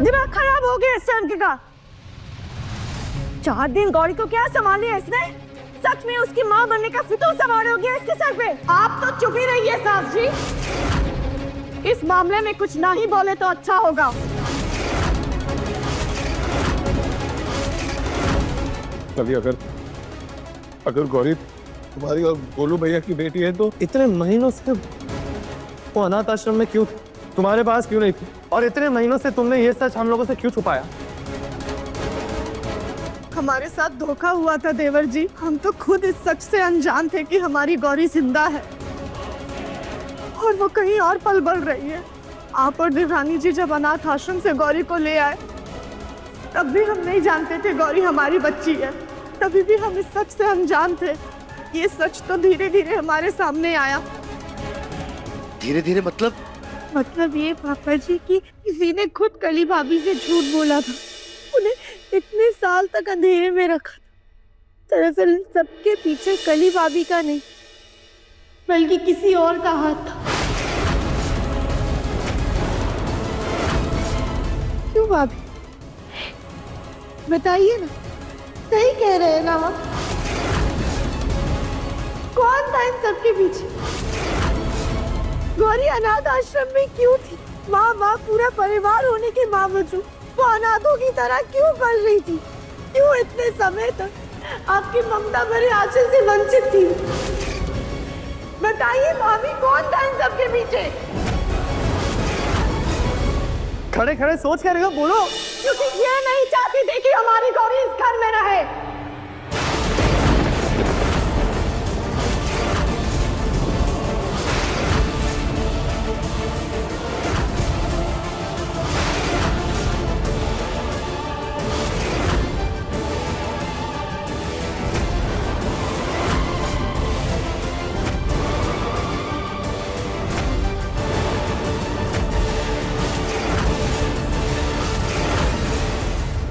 दिमाग खराब हो गया इससे अंकिता। 4 दिन गौरी को क्या संभालिए इसने? सच में उसकी माँ बनने का फितूर सवार हो गया इसके सर पे। आप तो चुप ही रहिए सास जी, इस मामले में कुछ ना ही बोले तो अच्छा होगा। कभी अगर गौरी तुम्हारी और गोलू भैया की बेटी है तो इतने महीनों से वो अनाथ आश्रम में क्यों, तुम्हारे पास क्यों नहीं थी? और इतने महीनों से तुमने ये सच हम लोगों से क्यों छुपाया? हमारे साथ धोखा हुआ था देवर जी। हम तो खुद इस सच से अनजान थे कि हमारी गौरी जिंदा है और वो कहीं और पल बढ़ रही है। आप और देवरानी जी जब अनाथ आश्रम से गौरी को ले आए तब भी हम नहीं जानते थे गौरी हमारी बच्ची है। तभी भी हम इस सच से अनजान थे। ये सच तो धीरे धीरे हमारे सामने आया। धीरे धीरे मतलब ये पापा जी कि किसी ने खुद कली भाभी से झूठ बोला था। उन्हें इतने साल तक अंधेरे में रखा था। दरअसल सबके पीछे कली भाभी का नहीं बल्कि किसी और का हाथ था। क्यों भाभी, बताइए ना, सही कह रहे हैं ना हम? कौन था इन सबके पीछे? गौरी अनाथ आश्रम में क्यों थी? माँ पूरा परिवार होने के बावजूद वो अनाथों की तरह क्यों पल रही थी? क्यों इतने समय तक आपकी ममता भरे आंचल से वंचित थी? बताइए भाभी, कौन था इन सबके पीछे? खड़े खड़े सोच कर रहे हो, बोलो। क्योंकि ये नहीं चाहती थी कि हमारी गौरी इस घर में रहे।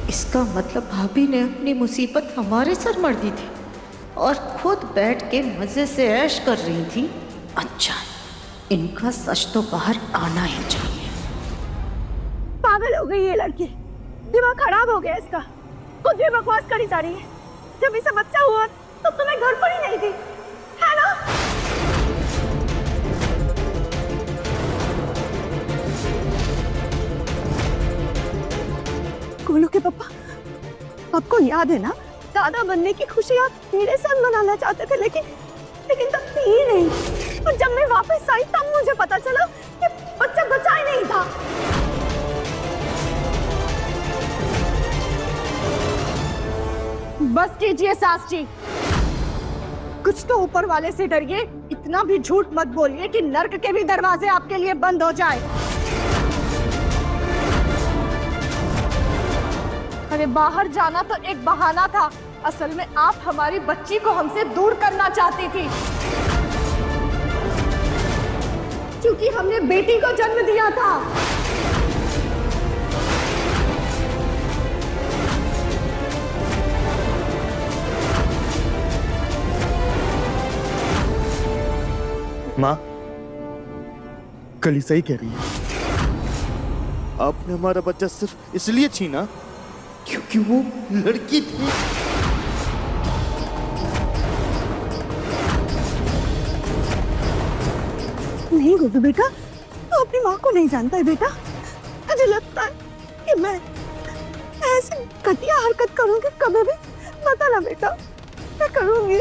इसका मतलब भाभी ने अपनी मुसीबत हमारे सर मर दी थी और खुद बैठ के मजे से ऐश कर रही थी। अच्छा, इनका सच तो बाहर आना ही चाहिए। पागल हो गई ये लड़की, दिमाग खराब हो गया इसका। कुछ भी बकवास करी जा रही है। जब इसे बच्चा हुआ तो तुम्हें घर पर ही नहीं थी, है ना? गोलू के पापा, आपको याद है ना, दादा बनने की खुशी आप मेरे साथ मनाना चाहते थे, लेकिन तब थी ही नहीं। और जब मैं वापस आई तब मुझे पता चला कि बच्चा बचा ही नहीं था। बस कीजिए सास जी, कुछ तो ऊपर वाले से डरिए। इतना भी झूठ मत बोलिए कि नर्क के भी दरवाजे आपके लिए बंद हो जाए। अरे बाहर जाना तो एक बहाना था, असल में आप हमारी बच्ची को हमसे दूर करना चाहती थी। क्योंकि हमने बेटी को जन्म दिया था। माँ, कली सही कह रही है। आपने हमारा बच्चा सिर्फ इसलिए छीना क्योंकि वो लड़की थी। नहीं गोलू बेटा, तो अपनी माँ को नहीं जानता है बेटा। मुझे लगता है कि मैं ऐसी घटिया हरकत करूंगी कभी भी। बताना बेटा, मैं करूंगी।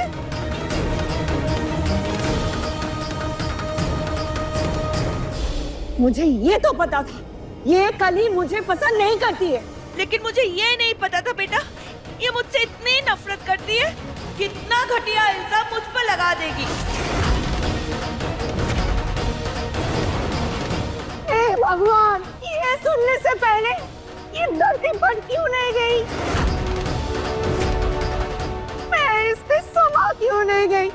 मुझे ये तो पता था, ये कली मुझे पसंद नहीं करती है। लेकिन मुझे ये नहीं पता था बेटा, ये मुझसे इतनी नफरत करती है, कितना घटिया इल्जाम मुझ पर लगा देगी। हे भगवान, ये सुनने से पहले ये धरती पर क्यों नहीं गई? मैं इस पे समा क्यों नहीं गई?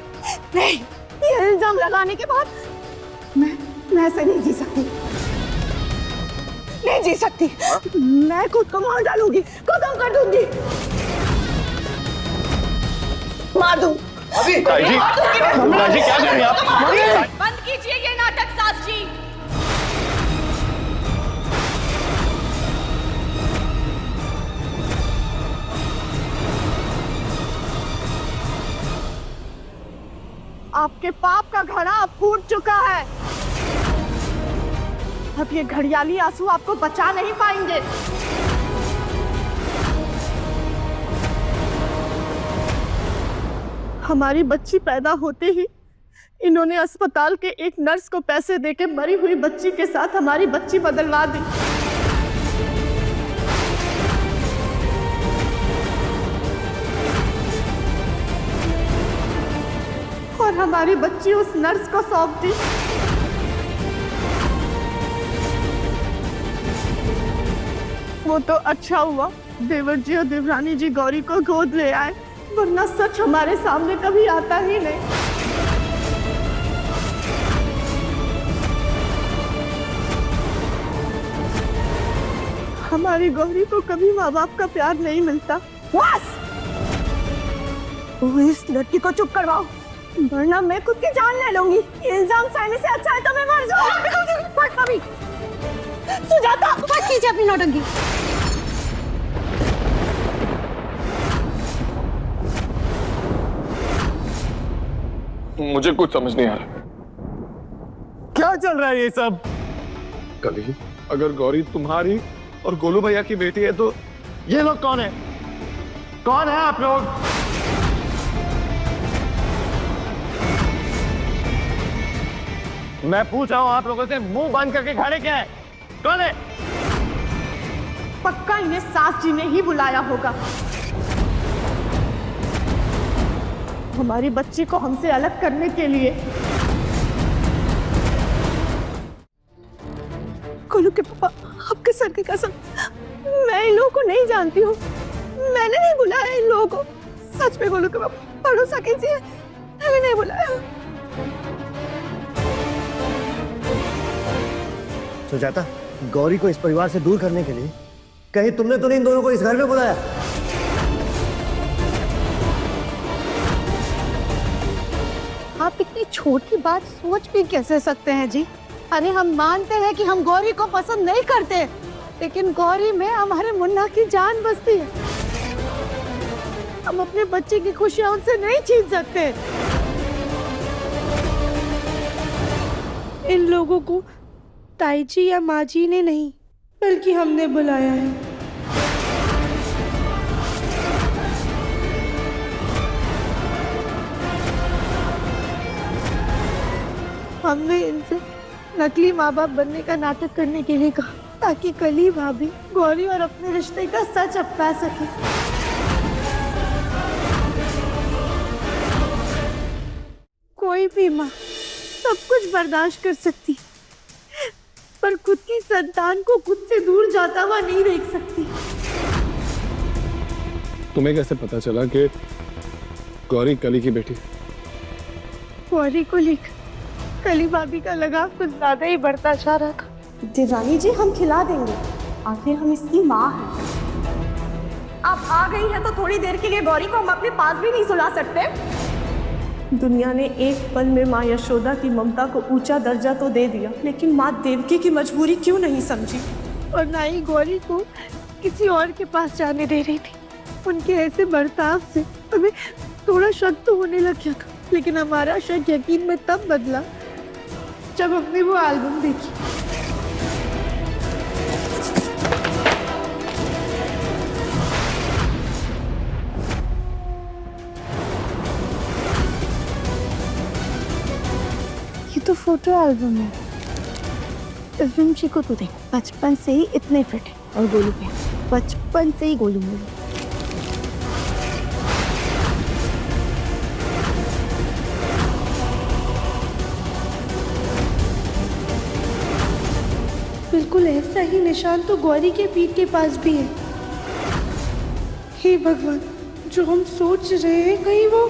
नहीं, ये इल्जाम लगाने के बाद मैं ऐसे नहीं जी सकती। नहीं जी सकती। मैं खुद को मार डालूंगी, खत्म कर दूंगी, मार दूं। ताई जी क्या कर रही हैं आप? बंद कीजिए ये नाटक सास जी। आपके पाप का घड़ा अब फूट चुका है। अब ये घड़ियाली आंसू आपको बचा नहीं पाएंगे। हमारी बच्ची पैदा होते ही इन्होंने अस्पताल के एक नर्स को पैसे देके मरी हुई बच्ची के साथ हमारी बच्ची बदलवा दी। और हमारी बच्ची उस नर्स को सौंप दी। वो तो अच्छा हुआ देवर जी और देवरानी जी गौरी को गोद ले आए, वरना सच हमारे सामने कभी आता ही नहीं। हमारी गौरी को कभी माँ बाप का प्यार नहीं मिलता। बस वो इस लड़की को चुप करवाओ, वरना मैं खुद की जान ले लूंगी। इल्जाम सहने से अच्छा है तो मैं मर जाऊं। सुजाता, बस कीजिए अपनी नौटंकी। मुझे कुछ समझ नहीं आ रहा। क्या चल रहा है ये सब? कली, अगर गौरी तुम्हारी और गोलू भैया की बेटी है तो ये लोग कौन है? कौन है आप लोग? मैं पूछ रहा हूं आप लोगों से, मुंह बंद करके खड़े क्या है? कौन है? पक्का इन्हें सास जी ने ही बुलाया होगा। हमारी बच्ची को हमसे अलग करने के लिए। गोलू के पापा, आपके सर की कसम, मैं इन लोगों को नहीं जानती हूँ। मैंने नहीं बुलाया इन लोगों को। सच में गोलू के पापा, भरोसा कीजिए, मैंने नहीं बुलाया। सुजाता, गौरी को इस परिवार से दूर करने के लिए कहीं तुमने तो नहीं इन दोनों को इस घर में बुलाया? आप इतनी छोटी बात सोच भी कैसे सकते हैं जी? अरे हम मानते हैं कि हम गौरी को पसंद नहीं करते, लेकिन गौरी में हमारे मुन्ना की जान बसती है। हम अपने बच्चे की खुशियां उनसे नहीं छीन सकते। इन लोगों को ताई जी या माँ जी ने नहीं, बल्कि हमने बुलाया है। हमने इनसे नकली माँ बाप बनने का नाटक करने के लिए कहा, ताकि कली भाभी गौरी और अपने रिश्ते का सच अपना सके। कोई भी माँ सब कुछ बर्दाश्त कर सकती, पर खुद की संतान को खुद से दूर जाता हुआ नहीं देख सकती। तुम्हें कैसे पता चला कि गौरी कली की बेटी? गौरी को लेकर कली भाभी का लगाव कुछ ज्यादा ही बढ़ता जा रहा था। देवरानी जी, हम खिला देंगे, आखिर हम इसकी माँ हैं। आप आ गई है तो थोड़ी देर के लिए गौरी को हम अपने पास भी नहीं सुला सकते? दुनिया ने एक पल में माँ यशोदा की ममता को ऊंचा दर्जा तो दे दिया, लेकिन माँ देवकी की मजबूरी क्यों नहीं समझी? और ना ही गौरी को किसी और के पास जाने दे रही थी। उनके ऐसे बर्ताव से हमें थोड़ा शक तो होने लग गया था, लेकिन हमारा शक यकीन में तब बदला जब हमने वो एल्बम देखी। ये तो फोटो एल्बम है। इस जी को तो देख, बचपन से ही इतने फिट है, और गोलू पे बचपन से ही गोलू में। बिल्कुल ऐसा ही निशान तो गौरी के पीठ के पास भी है। हे भगवान, जो हम सोच रहे हैं कहीं वो